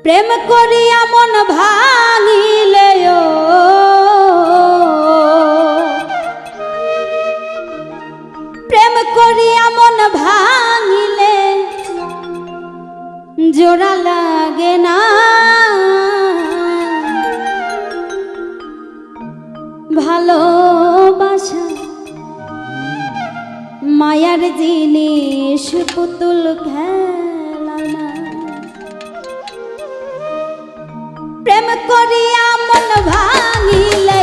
প্রেম করিয়া মন ভাঙিলে প্রেম করিয়া মন ভাঙিলে জোড়া লাগে না ভালোবাসা মায়ার জিনিস পুতুল খেলা না প্রেম করিয়া মন ভাঙিলে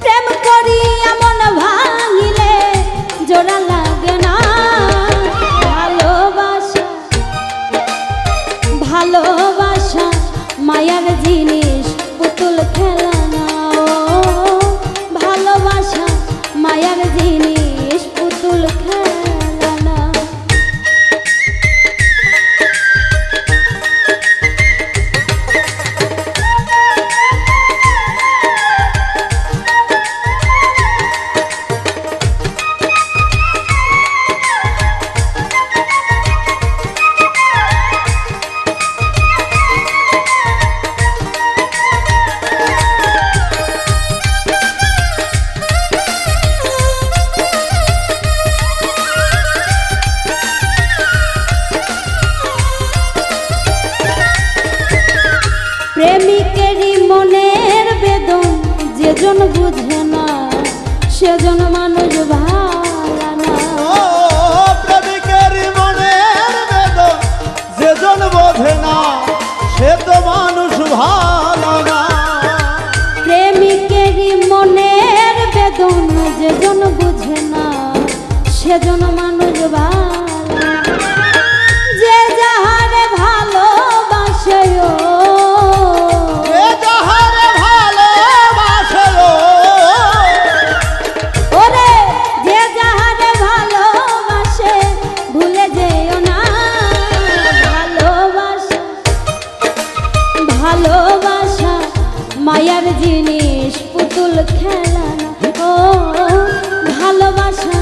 প্রেম করিয়া মন ভাঙিলে জোড়া লাগে না ভালোবাসা ভালোবাসা মায়ার জিনিস পুতুল খেলা না ভালোবাসা মায়ার জিনিস পুতুল খেলা না প্রেমিকেরই মনের বেদন যেজন বুঝে না সেজন মানুষ ভালো না প্রেমিকেরই মনের বেদন যেজন বোঝে না সে তো মানুষ ভালো না প্রেমিকেরই মনের বেদন যেজন বুঝে না সেজন মানুষ ভালো না যে যাহারে ভালোবাসে ভালোবাসা মায়ার জিনিস পুতুল খেলা না ও ভালোবাসা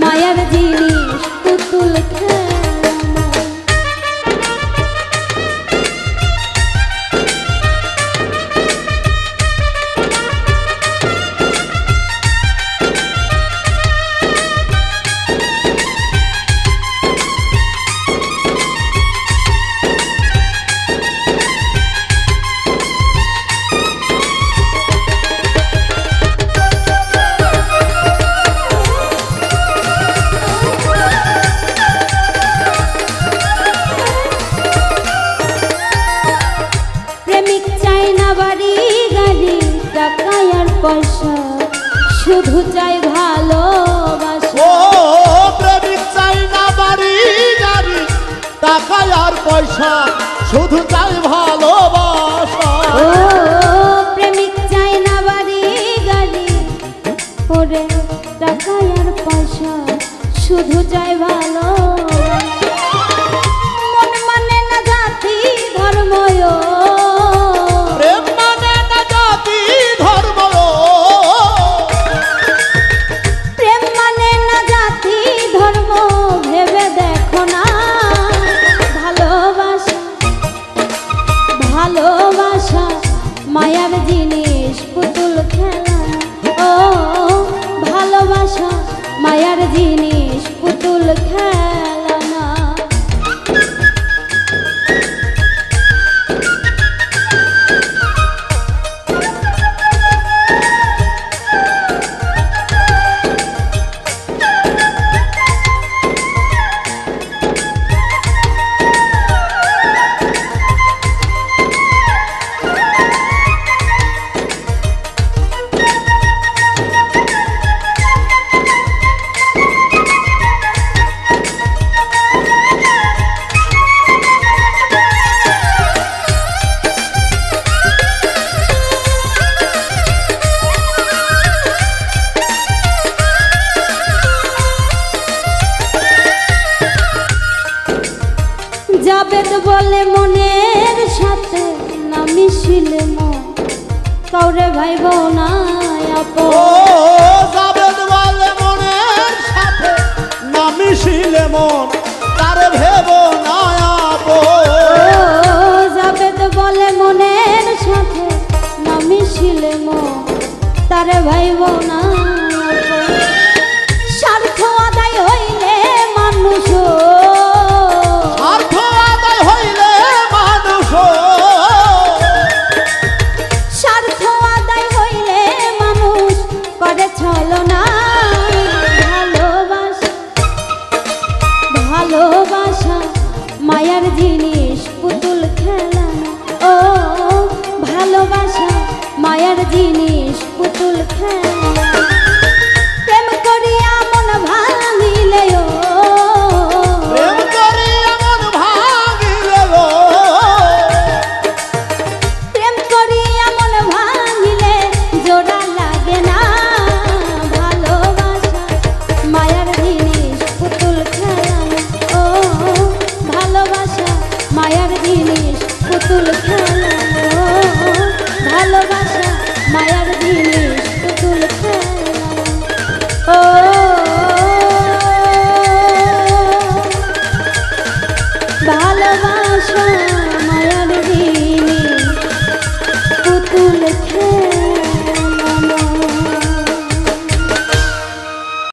মায়ার জিনিস পুতুল খেলা না পয়সা শুধু চাই ভালোবাসা ও প্রেমিক চাই না বাড়ি গাড়ি টাকা আর পয়সা শুধু চাই ভালোবাসা ও প্রেমিক চাই না বাড়ি গাড়ি ওরে টাকা আর পয়সা শুধু চাই ভালোবাসা মন মানে না জাতি ধর্ম ভালোবাসা মায়ার জিনিস পুতুল খেলা ও ভালোবাসা মায়ার জিনিস পুতুল খেলা না জাবেদ বলে মনের সাথে না মিশিলে মন কাউরে ভাইব না আপন। ও জাবেদ বলে মনের মন তারে ভেব না ও জাবেদ বলে মনের সাথে না মিশিলে মন তারে ভাইব না স্বার্থ আদায় হইলে মানুষ স্বার্থ আদায় হইলে মানুষ স্বার্থ আদায় হইলে মানুষ করে ছলনা ভালোবাসা ভালোবাসা মায়ার জিনিস পুতুল খেলা ও ভালোবাসা মায়ার জিনিস পুতুল খেলা প্রেম করিয়া মন ভাঙিলে ও প্রেম করিয়া মন ভাঙিলে গো প্রেম করিয়া মন ভাঙিলে জোড়া লাগে না ভালোবাসা মায়ার জিনিস পুতুল খেলানো ও ভালোবাসা মায়ার জিনিস পুতুল খেলানো ভালোবাসা মায়ার জিনিস পুতুল খেলানো ও ভালোবাসা